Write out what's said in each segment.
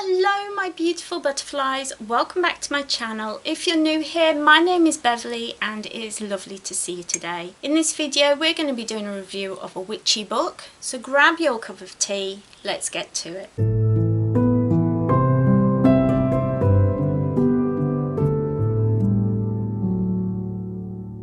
Hello my beautiful butterflies, welcome back to my channel. If you're new here, my name is Beverley and it is lovely to see you today. In this video we're going to be doing a review of a witchy book, so grab your cup of tea, let's get to it.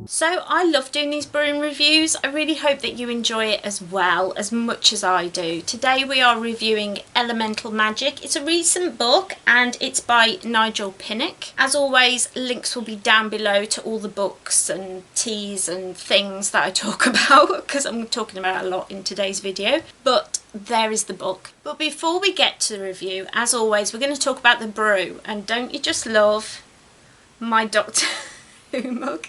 So I love doing these brewing reviews. I really hope that you enjoy it as well, as much as I do. Today we are reviewing Elemental Magic. It's a recent book and it's by Nigel Pinnock. As always, links will be down below to all the books and teas and things that I talk about, because I'm talking about a lot in today's video. But there is the book. But before we get to the review, as always, we're going to talk about the brew. And don't you just love my Doctor Who mug?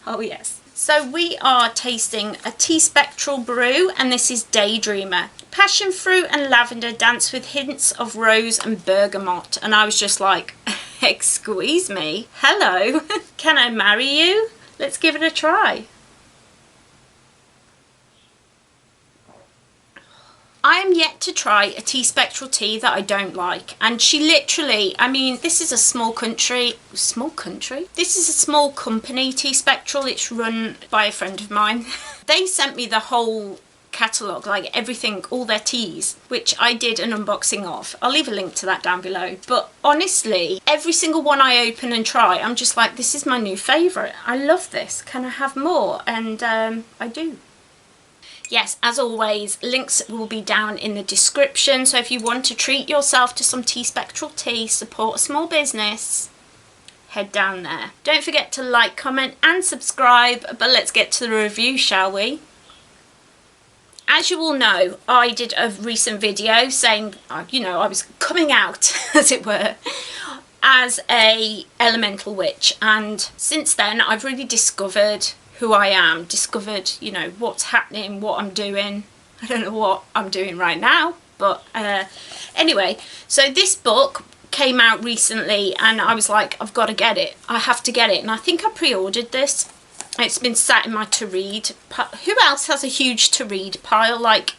Oh yes. So we are tasting a tea spectral brew, and this is Daydreamer. Passion fruit and lavender dance with hints of rose and bergamot. And I was just like, excuse me, hello, can I marry you? Let's give it a try. I am yet to try a tea spectral tea that I don't like, and she literally, I mean, this is a small country, this is a small company, Tea Spectral. It's run by a friend of mine. They sent me the whole catalogue, like everything, all their teas, which I did an unboxing of. I'll leave a link to that down below. But honestly, every single one I open and try, I'm just like, this is my new favourite. I love this. Can I have more? And I do. Yes, as always, links will be down in the description, so if you want to treat yourself to some tea spectral tea, support a small business, head down there. Don't forget to like, comment and subscribe, but let's get to the review, shall we? As you all know, I did a recent video saying, you know, I was coming out, as it were, as a elemental witch, and since then I've really discovered who I am, discovered, you know, what's happening, what I'm doing. I don't know what I'm doing right now, but anyway, so this book came out recently and I was like, I've got to get it. I have to get it. And I think I pre-ordered this. It's been sat in my to read. Who else has a huge to read pile? Like,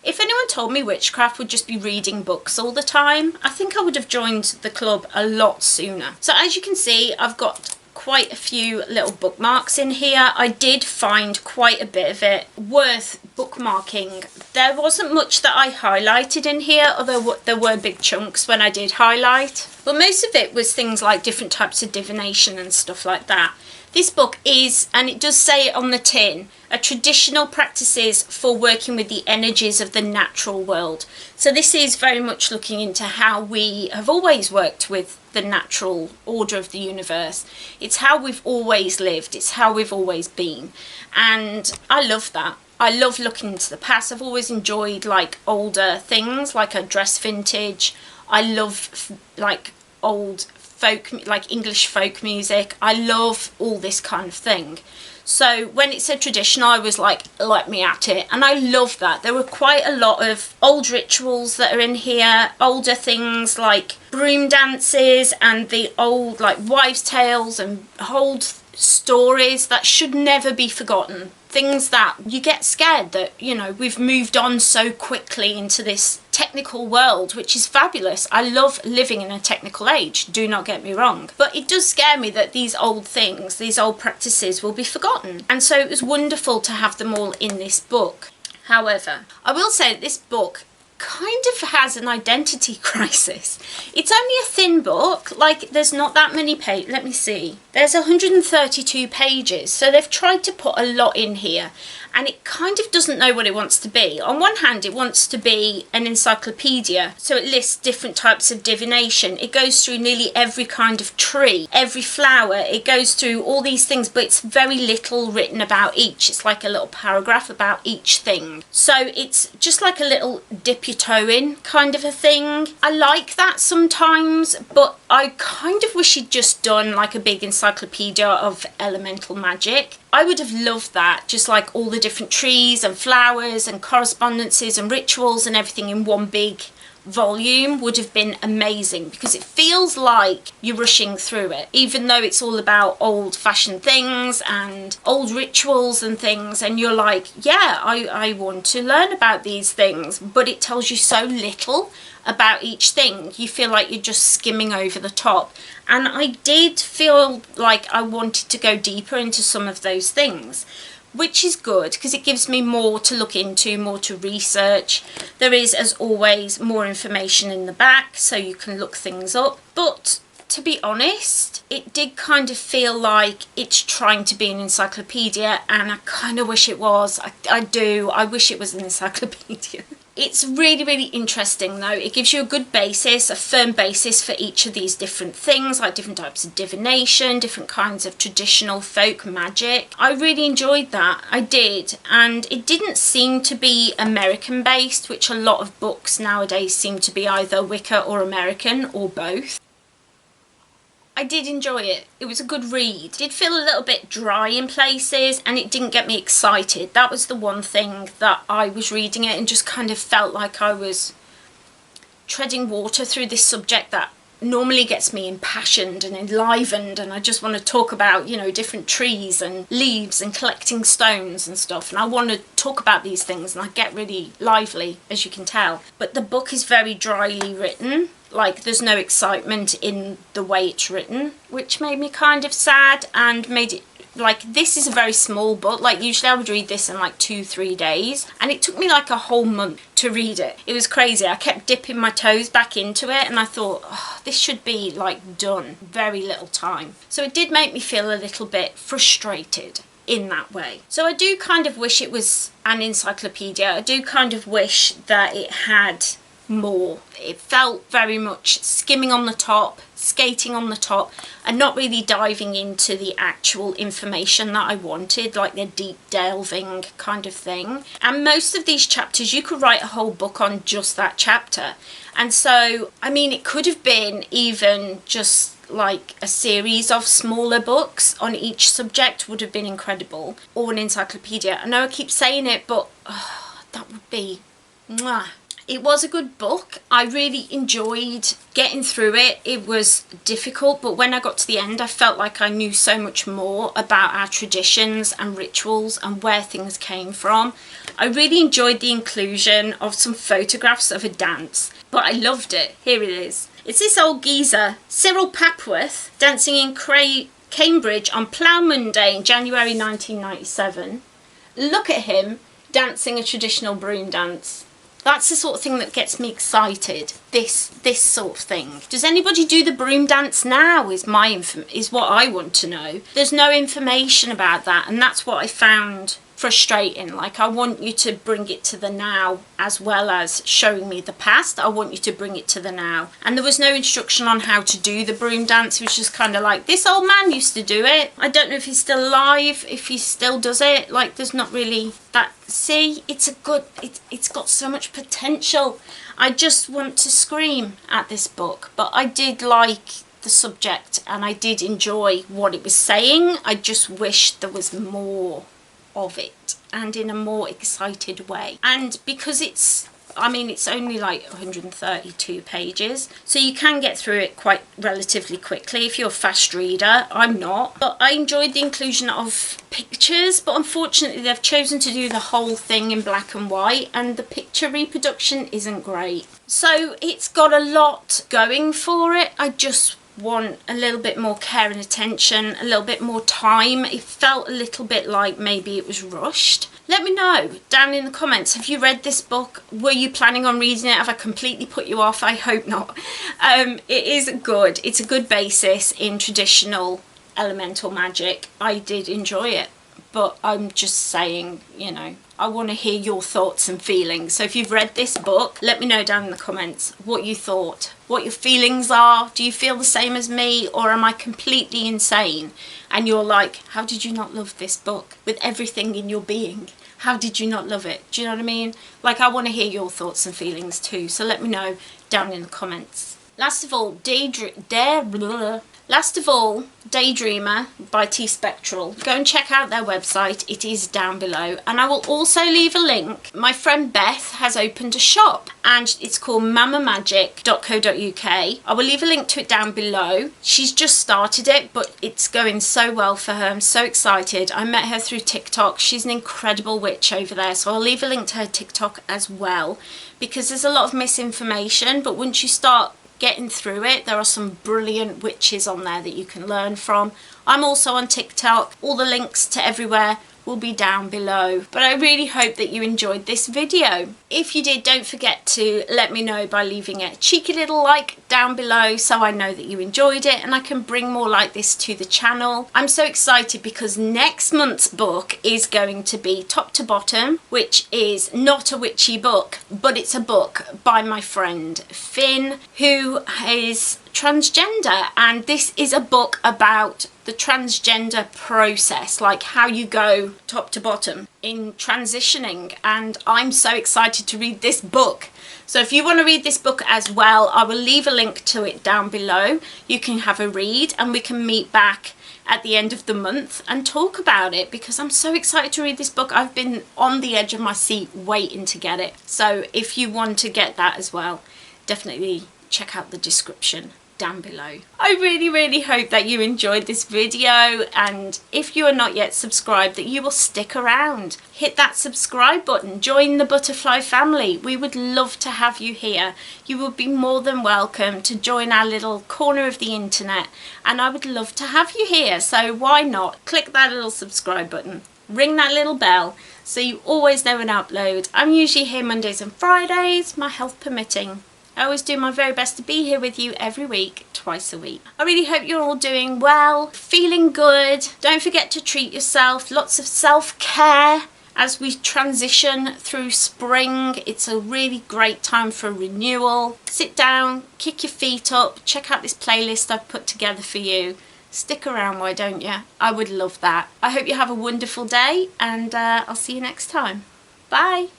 if anyone told me witchcraft would just be reading books all the time, I think I would have joined the club a lot sooner. So as you can see, I've got quite a few little bookmarks in here. I did find quite a bit of it worth bookmarking. There wasn't much that I highlighted in here, although there were big chunks when I did highlight. But most of it was things like different types of divination and stuff like that. This book is, and it does say it on the tin, a traditional practices for working with the energies of the natural world. So this is very much looking into how we have always worked with the natural order of the universe. It's how we've always lived, it's how we've always been, and I love that. I love looking into the past. I've always enjoyed like older things, like a dress vintage. I love like old folk, like English folk music. I love all this kind of thing. So when it said traditional, I was like, let me at it. And I love that. There were quite a lot of old rituals that are in here. Older things like broom dances and the old like wives' tales and old stories that should never be forgotten. Things that you get scared that, you know, we've moved on so quickly into this technical world, which is fabulous. I love living in a technical age, do not get me wrong. But it does scare me that these old things, these old practices will be forgotten. And so it was wonderful to have them all in this book. However, I will say that this book kind of has an identity crisis. It's only a thin book, like there's not that many pages. Let me see. There's 132 pages, so they've tried to put a lot in here, and it kind of doesn't know what it wants to be. On one hand, it wants to be an encyclopedia, so it lists different types of divination. It goes through nearly every kind of tree, every flower. It goes through all these things, but it's very little written about each. It's like a little paragraph about each thing. So it's just like a little dip your toe in kind of a thing. I like that sometimes, but I kind of wish he'd just done like a big encyclopedia of elemental magic. I would have loved that, just like all the different trees and flowers and correspondences and rituals and everything in one big volume would have been amazing, because it feels like you're rushing through it, even though it's all about old-fashioned things and old rituals and things, and you're like, yeah, I want to learn about these things, but it tells you so little about each thing. You feel like you're just skimming over the top, and I did feel like I wanted to go deeper into some of those things, which is good because it gives me more to look into, more to research. There is, as always, more information in the back so you can look things up, but to be honest, it did kind of feel like it's trying to be an encyclopedia, and I kind of wish it was. I wish it was an encyclopedia. It's really, really interesting though. It gives you a good basis, a firm basis for each of these different things, like different types of divination, different kinds of traditional folk magic. I really enjoyed that, I did, and it didn't seem to be American based, which a lot of books nowadays seem to be either Wicca or American or both. I did enjoy it. It was a good read. It did feel a little bit dry in places, and it didn't get me excited. That was the one thing that I was reading it and just kind of felt like I was treading water through this subject that normally gets me impassioned and enlivened, and I just want to talk about, you know, different trees and leaves and collecting stones and stuff, and I want to talk about these things and I get really lively, as you can tell. But the book is very dryly written. Like, there's no excitement in the way it's written, which made me kind of sad and made it, like, this is a very small book. Like, usually I would read this in like 2-3 days, and it took me like a whole month to read it. It was crazy. I kept dipping my toes back into it, and I thought, oh, this should be like done very little time. So it did make me feel a little bit frustrated in that way. So I do kind of wish it was an encyclopedia. I do kind of wish that it had more. It felt very much skimming on the top, skating on the top, and not really diving into the actual information that I wanted, like the deep delving kind of thing. And most of these chapters, you could write a whole book on just that chapter. And so, I mean, it could have been even just like a series of smaller books on each subject would have been incredible, or an encyclopedia. I know I keep saying it, but that would be mwah. It was a good book. I really enjoyed getting through it. It was difficult, but when I got to the end, I felt like I knew so much more about our traditions and rituals and where things came from. I really enjoyed the inclusion of some photographs of a dance, but I loved it. Here it is. It's this old geezer, Cyril Papworth, dancing in Cambridge on Plough Monday in January 1997. Look at him dancing a traditional broom dance. That's the sort of thing that gets me excited. This sort of thing. Does anybody do the broom dance now? Is what I want to know. There's no information about that, and that's what I found frustrating. Like, I want you to bring it to the now, as well as showing me the past. I want you to bring it to the now. And there was no instruction on how to do the broom dance. It was just kind of like, this old man used to do it. I don't know if he's still alive, if he still does it. Like, there's not really that. See, it's got so much potential. I just want to scream at this book, but I did like the subject and I did enjoy what it was saying. I just wish there was more of it, and in a more excited way. And because it's only like 132 pages, so you can get through it quite relatively quickly if you're a fast reader. I'm not, but I enjoyed the inclusion of pictures, but unfortunately they've chosen to do the whole thing in black and white, and the picture reproduction isn't great. So it's got a lot going for it. I just want a little bit more care and attention, a little bit more time. It felt a little bit like maybe it was rushed. Let me know down in the comments, have you read this book? Were you planning on reading it? Have I completely put you off? I hope not. It is good. It's a good basis in traditional elemental magic. I did enjoy it, but I'm just saying, you know, I want to hear your thoughts and feelings. So if you've read this book, let me know down in the comments what you thought, what your feelings are. Do you feel the same as me, or am I completely insane? And you're like, how did you not love this book with everything in your being? How did you not love it? Do you know what I mean? Like, I want to hear your thoughts and feelings too. So let me know down in the comments. Last of all, Daydreamer by T-Spectral. Go and check out their website. It is down below. And I will also leave a link. My friend Beth has opened a shop and it's called mamamagic.co.uk. I will leave a link to it down below. She's just started it, but it's going so well for her. I'm so excited. I met her through TikTok. She's an incredible witch over there. So I'll leave a link to her TikTok as well, because there's a lot of misinformation, but once you start getting through it, there are some brilliant witches on there that you can learn from. I'm also on TikTok. All the links to everywhere will be down below. But I really hope that you enjoyed this video. If you did, don't forget to let me know by leaving a cheeky little like down below so I know that you enjoyed it and I can bring more like this to the channel. I'm so excited because next month's book is going to be Top to Bottom, which is not a witchy book, but it's a book by my friend Finn, who is transgender, and this is a book about the transgender process, like how you go top to bottom in transitioning, and I'm so excited to read this book. So if you want to read this book as well, I will leave a link to it down below. You can have a read and we can meet back at the end of the month and talk about it, because I'm so excited to read this book. I've been on the edge of my seat waiting to get it. So if you want to get that as well, definitely check out the description down below. I really hope that you enjoyed this video, and if you are not yet subscribed, that you will stick around. Hit that subscribe button, join the butterfly family. We would love to have you here. You would be more than welcome to join our little corner of the internet, and I would love to have you here. So why not click that little subscribe button, ring that little bell so you always know when I upload. I'm usually here Mondays and Fridays, my health permitting. I always do my very best to be here with you every week, twice a week. I really hope you're all doing well, feeling good. Don't forget to treat yourself. Lots of self-care as we transition through spring. It's a really great time for renewal. Sit down, kick your feet up, check out this playlist I've put together for you. Stick around, why don't you? I would love that. I hope you have a wonderful day, and I'll see you next time. Bye.